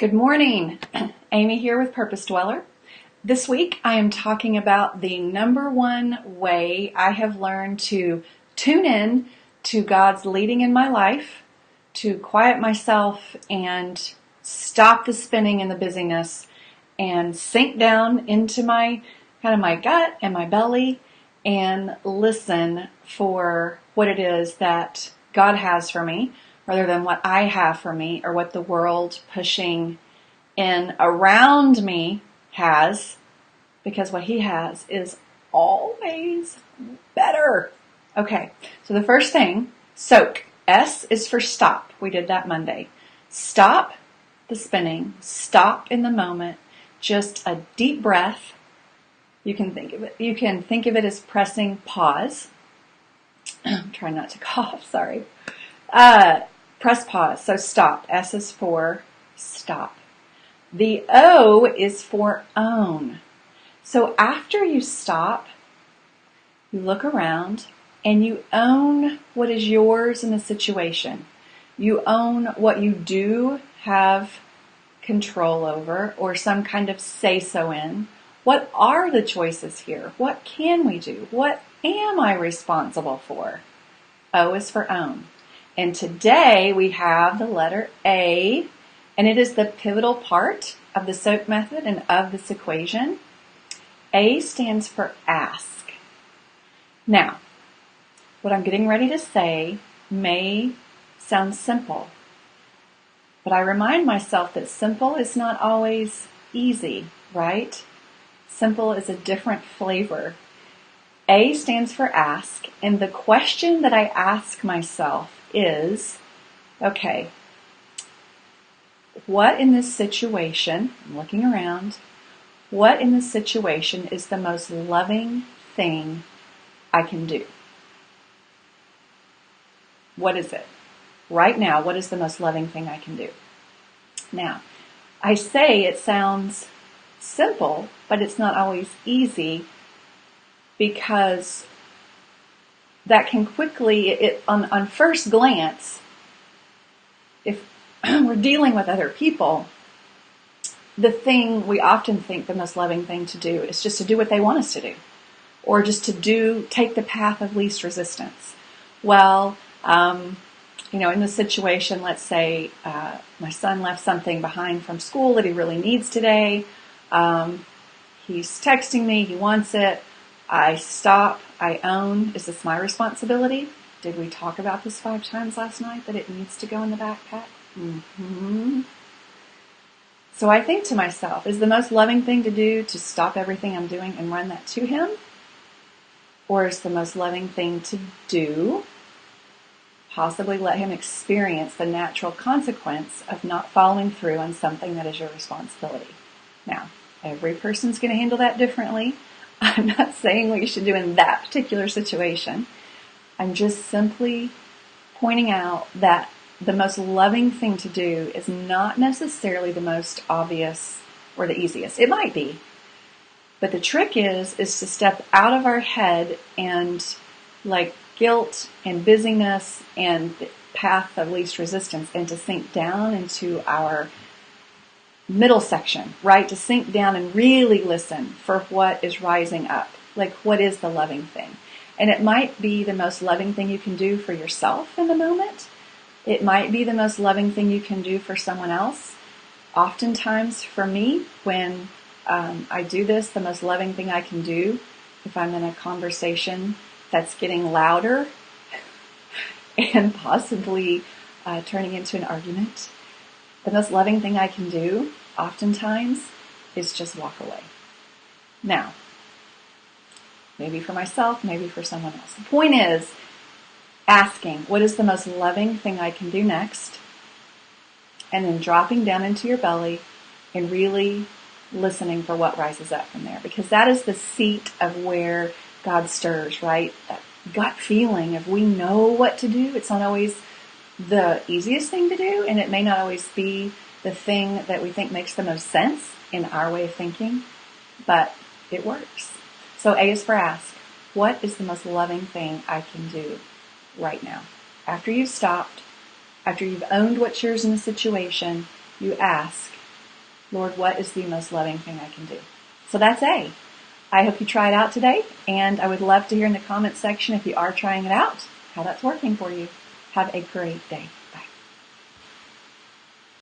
Good morning. Amy here with Purpose Dweller. This week I am talking about the number one way I have learned to tune in to God's leading in my life, to quiet myself and stop the spinning and the busyness and sink down into my gut and my belly and listen for what it is that God has for me, rather than what I have for me or what the world pushing in around me has, because what He has is always better. Okay, so the first thing, soak. S is for stop. We did that Monday. Stop the spinning. Stop in the moment. Just a deep breath. You can think of it as pressing pause. I'm trying not to cough, sorry. Press pause. So stop. S is for stop. The O is for own. So after you stop, you look around and you own what is yours in the situation. You own what you do have control over or some kind of say-so in. What are the choices here? What can we do? What am I responsible for? O is for own. And today we have the letter A, and it is the pivotal part of the SOAK method and of this equation. A stands for ask. Now, what I'm getting ready to say may sound simple, but I remind myself that simple is not always easy, right? Simple is a different flavor. A stands for ask, and the question that I ask myself is, okay, what in this situation, I'm looking around, what in this situation is the most loving thing I can do? What is it? Right now, what is the most loving thing I can do? Now, I say it sounds simple, but it's not always easy, because that can quickly, on first glance, if we're dealing with other people, the thing we often think the most loving thing to do is just to do what they want us to do, or just to take the path of least resistance. Well, in this situation, let's say my son left something behind from school that he really needs today. He's texting me, he wants it. I stop, I own. Is this my responsibility? Did we talk about this 5 times last night, that it needs to go in the backpack? Mm-hmm. So I think to myself, is the most loving thing to do to stop everything I'm doing and run that to him? Or is the most loving thing to do possibly let him experience the natural consequence of not following through on something that is your responsibility? Now, every person's going to handle that differently. I'm not saying what you should do in that particular situation. I'm just simply pointing out that the most loving thing to do is not necessarily the most obvious or the easiest. It might be. But the trick is to step out of our head and like guilt and busyness and the path of least resistance, and to sink down into our middle section, right? To sink down and really listen for what is rising up. Like, what is the loving thing? And it might be the most loving thing you can do for yourself in the moment. It might be the most loving thing you can do for someone else. Oftentimes for me, when I do this, the most loving thing I can do, if I'm in a conversation that's getting louder and possibly turning into an argument, the most loving thing I can do oftentimes is just walk away. Now, maybe for myself, maybe for someone else. The point is asking, what is the most loving thing I can do next? And then dropping down into your belly and really listening for what rises up from there. Because that is the seat of where God stirs, right? That gut feeling of we know what to do. It's not always the easiest thing to do, and it may not always be the thing that we think makes the most sense in our way of thinking, but it works. So A is for ask. What is the most loving thing I can do right now? After you've stopped, after you've owned what's yours in the situation, you ask, Lord, what is the most loving thing I can do? So that's A. I hope you try it out today, and I would love to hear in the comments section if you are trying it out, how that's working for you. Have a great day. Bye.